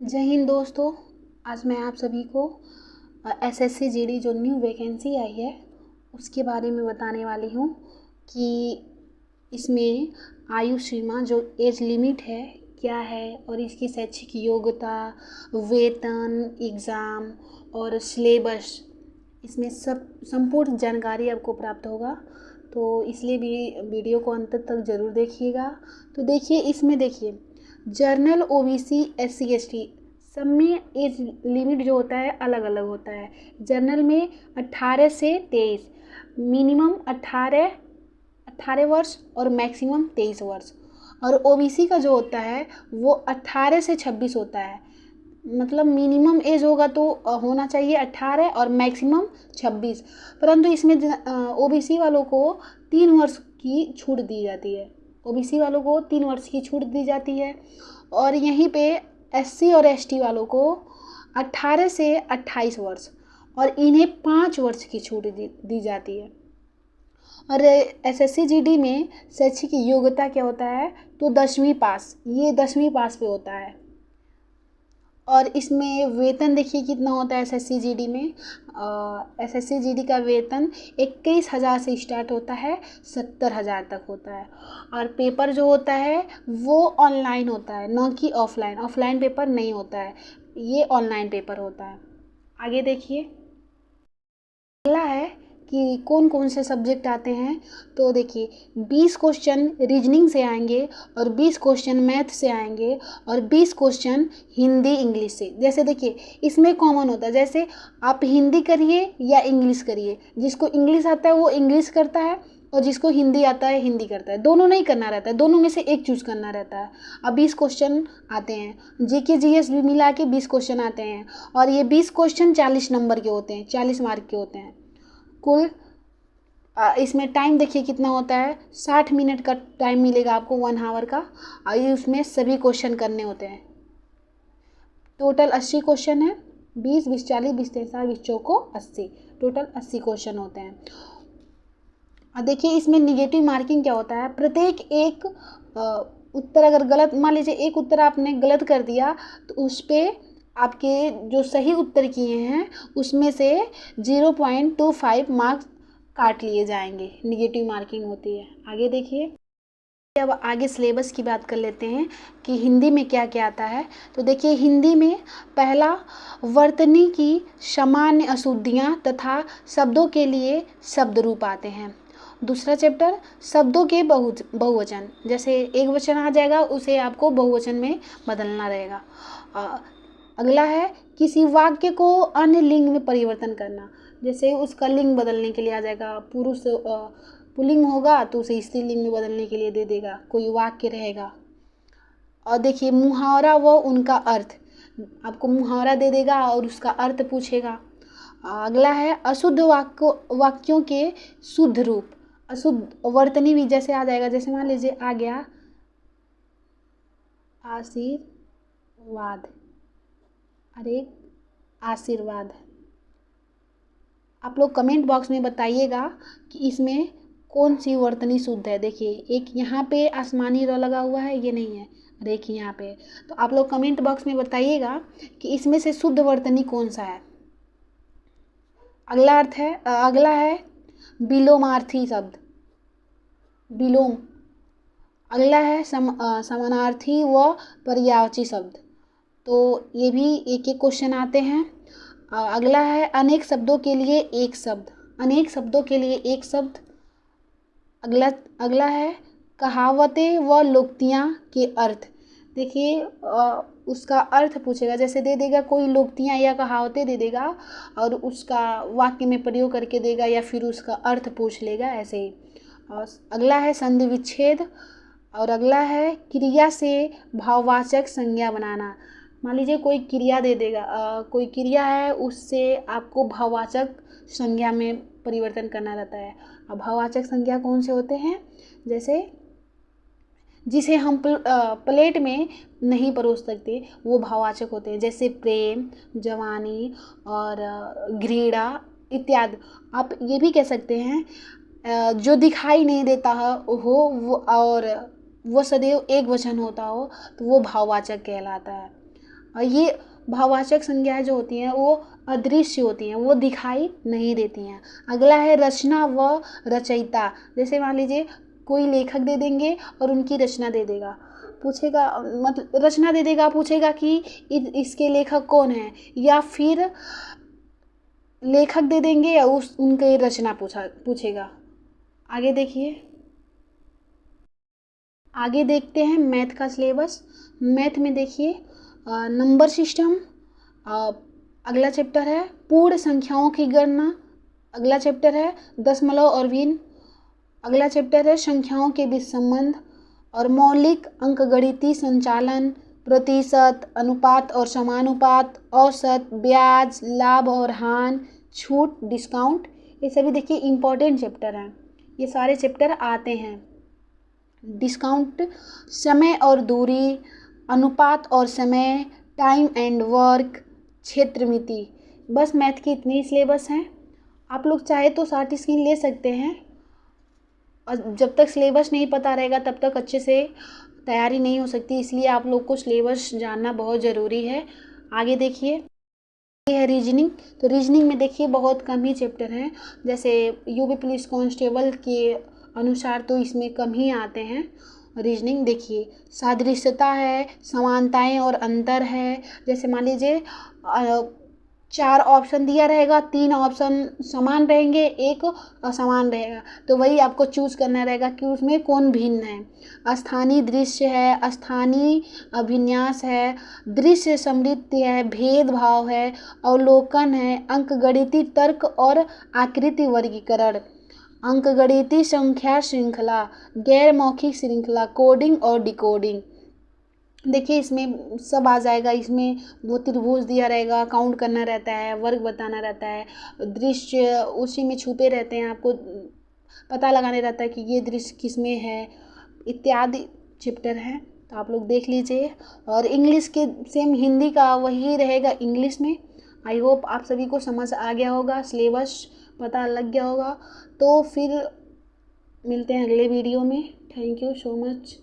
जय हिंद दोस्तों। आज मैं आप सभी को एसएससी जीडी जो न्यू वैकेंसी आई है उसके बारे में बताने वाली हूँ कि इसमें आयु सीमा जो एज लिमिट है क्या है और इसकी शैक्षिक योग्यता, वेतन, एग्ज़ाम और सिलेबस, इसमें सब संपूर्ण जानकारी आपको प्राप्त होगा। तो इसलिए भी वीडियो को अंत तक ज़रूर देखिएगा। तो देखिए, इसमें देखिए जर्नल, ओबीसी, एससी एसटी सब में एज लिमिट जो होता है अलग अलग होता है। जर्नल में 18 से 23, मिनिमम 18 वर्ष और मैक्सिमम 23 वर्ष। और ओबीसी का जो होता है वो 18 से 26 होता है। मतलब मिनिमम एज होगा तो होना चाहिए 18 और मैक्सिमम 26। परंतु इसमें ओबीसी वालों को 3 वर्ष की छूट दी जाती है। ओबीसी वालों को 3 वर्ष की छूट दी जाती है। और यहीं पे एससी और एसटी वालों को 18 से 28 वर्ष और इन्हें 5 वर्ष की छूट दी जाती है। और एसएससी जीडी में शैक्षिक योग्यता क्या होता है तो 10वीं पास, ये 10वीं पास पे होता है। और इसमें वेतन देखिए कितना होता है एसएससी जीडी में। एसएससी जीडी का वेतन 21,000 से स्टार्ट होता है, 70,000 तक होता है। और पेपर जो होता है वो ऑनलाइन होता है, न कि ऑफलाइन। ऑफलाइन पेपर नहीं होता है, ये ऑनलाइन पेपर होता है। आगे देखिए, अगला है कि कौन कौन से सब्जेक्ट आते हैं। तो देखिए 20 क्वेश्चन रीजनिंग से आएंगे और 20 क्वेश्चन मैथ से आएंगे और 20 क्वेश्चन हिंदी इंग्लिश से। जैसे देखिए इसमें कॉमन होता है, जैसे आप हिंदी करिए या इंग्लिश करिए। जिसको इंग्लिश आता है वो इंग्लिश करता है और जिसको हिंदी आता है हिंदी करता है। दोनों नहीं करना रहता है, दोनों में से एक चूज़ करना रहता है। अब 20 क्वेश्चन आते हैं, जीके जीएस भी मिला के 20 क्वेश्चन आते हैं। और ये 20 क्वेश्चन 40 नंबर के होते हैं, 40 मार्क के होते हैं कुल। इसमें टाइम देखिए कितना होता है, 60 मिनट का टाइम मिलेगा आपको, 1 आवर का। और उसमें सभी क्वेश्चन करने होते हैं। टोटल 80 क्वेश्चन है, 20, 20, 40, 20, 43, 20, 24, 80, टोटल 80 क्वेश्चन होते हैं। और देखिए इसमें निगेटिव मार्किंग क्या होता है, प्रत्येक एक उत्तर अगर गलत, मान लीजिए एक उत्तर आपने गलत कर दिया तो उस पर आपके जो सही उत्तर किए हैं उसमें से 0.25 मार्क्स काट लिए जाएंगे, निगेटिव मार्किंग होती है। आगे देखिए, अब आगे सिलेबस की बात कर लेते हैं कि हिंदी में क्या क्या आता है। तो देखिए हिंदी में पहला, वर्तनी की सामान्य अशुद्धियाँ तथा शब्दों के लिए शब्द रूप आते हैं। दूसरा चैप्टर, शब्दों के बहुवचन, जैसे एक वचन आ जाएगा उसे आपको बहुवचन में बदलना रहेगा। अगला है किसी वाक्य को अन्य लिंग में परिवर्तन करना, जैसे उसका लिंग बदलने के लिए आ जाएगा। पुरुष पुल्लिंग होगा तो उसे स्त्रीलिंग में बदलने के लिए दे देगा, कोई वाक्य रहेगा। और देखिए मुहावरा व उनका अर्थ, आपको मुहावरा दे देगा और उसका अर्थ पूछेगा। अगला है अशुद्ध वाक्यों के शुद्ध रूप, अशुद्ध वर्तनी भी जैसे आ जाएगा। जैसे मान लीजिए आ गया आशीर्वाद, अरे आशीर्वाद। आप लोग कमेंट बॉक्स में बताइएगा कि इसमें कौन सी वर्तनी शुद्ध है। देखिए एक यहाँ पे आसमानी र लगा हुआ है, ये नहीं है, देखिए यहाँ पे। तो आप लोग कमेंट बॉक्स में बताइएगा कि इसमें से शुद्ध वर्तनी कौन सा है। अगला है विलोमार्थी शब्द, विलोम। अगला है समानार्थी व पर्यायवाची शब्द। तो ये भी एक एक क्वेश्चन आते हैं। अगला है अनेक शब्दों के लिए एक शब्द, अनेक शब्दों के लिए एक शब्द। अगला है कहावतें व लोकोक्तियाँ के अर्थ। देखिए उसका अर्थ पूछेगा, जैसे दे देगा कोई लोकोक्तियाँ या कहावतें दे देगा और उसका वाक्य में प्रयोग करके देगा या फिर उसका अर्थ पूछ लेगा, ऐसे ही। और अगला है संधि विच्छेद। और अगला है क्रिया से भाववाचक संज्ञा बनाना। मान लीजिए कोई क्रिया दे देगा, कोई क्रिया है उससे आपको भाववाचक संज्ञा में परिवर्तन करना रहता है। अब भाववाचक संज्ञा कौन से होते हैं, जैसे जिसे हम प्लेट में नहीं परोस सकते वो भाववाचक होते हैं, जैसे प्रेम, जवानी और घृणा इत्यादि। आप ये भी कह सकते हैं जो दिखाई नहीं देता है हो वो, और वो सदैव एक वचन होता हो तो वो भाववाचक कहलाता है। और ये भाववाचक संज्ञाएं जो होती हैं वो अदृश्य होती हैं, वो दिखाई नहीं देती हैं। अगला है रचना व रचयिता। जैसे मान लीजिए कोई लेखक दे देंगे और उनकी रचना दे देगा, पूछेगा मतलब रचना दे देगा, पूछेगा कि इसके लेखक कौन है, या फिर लेखक दे देंगे या उनकी रचना पूछेगा। आगे देखिए, आगे देखते हैं मैथ का सिलेबस। मैथ में देखिए नंबर सिस्टम, अगला चैप्टर है पूर्ण संख्याओं की गणना, अगला चैप्टर है दशमलव और भिन्न, अगला चैप्टर है संख्याओं के बीच संबंध, और मौलिक अंकगणितीय संचालन, प्रतिशत, अनुपात और समानुपात, औसत, ब्याज, लाभ और हानि, छूट, डिस्काउंट, ये सभी देखिए इम्पोर्टेंट चैप्टर हैं। ये सारे चैप्टर आते हैं। डिस्काउंट, समय और दूरी, अनुपात और समय, टाइम एंड वर्क, क्षेत्र मिति। बस मैथ की इतनी ही सिलेबस हैं। आप लोग चाहे तो शॉर्ट स्क्रीन ले सकते हैं, और जब तक सिलेबस नहीं पता रहेगा तब तक अच्छे से तैयारी नहीं हो सकती, इसलिए आप लोग को सिलेबस जानना बहुत ज़रूरी है। आगे देखिए, ये है रीजनिंग। तो रीजनिंग में देखिए बहुत कम ही चैप्टर हैं, जैसे यूपी पुलिस कांस्टेबल के अनुसार तो इसमें कम ही आते हैं। रीजनिंग देखिए सादृश्यता है, समानताएं और अंतर है। जैसे मान लीजिए 4 ऑप्शन दिया रहेगा, 3 ऑप्शन समान रहेंगे, एक असमान रहेगा, तो वही आपको चूज़ करना रहेगा कि उसमें कौन भिन्न है। स्थानीय दृश्य है, स्थानीय अभिन्यास है, दृश्य समृद्धि है, भेदभाव है, अवलोकन है, अंकगणितीय तर्क और आकृति वर्गीकरण, अंकगणितीय संख्या श्रृंखला, गैर मौखिक श्रृंखला, कोडिंग और डिकोडिंग। देखिए इसमें सब आ जाएगा। इसमें वो त्रिभुज दिया रहेगा, काउंट करना रहता है, वर्ग बताना रहता है, दृश्य उसी में छुपे रहते हैं, आपको पता लगाने रहता है कि ये दृश्य किस में है, इत्यादि चैप्टर है। तो आप लोग देख लीजिए। और इंग्लिश के सेम हिंदी का वही रहेगा इंग्लिश में। आई होप आप सभी को समझ आ गया होगा, सिलेबस पता लग गया होगा। तो फिर मिलते हैं अगले वीडियो में। Thank you so much.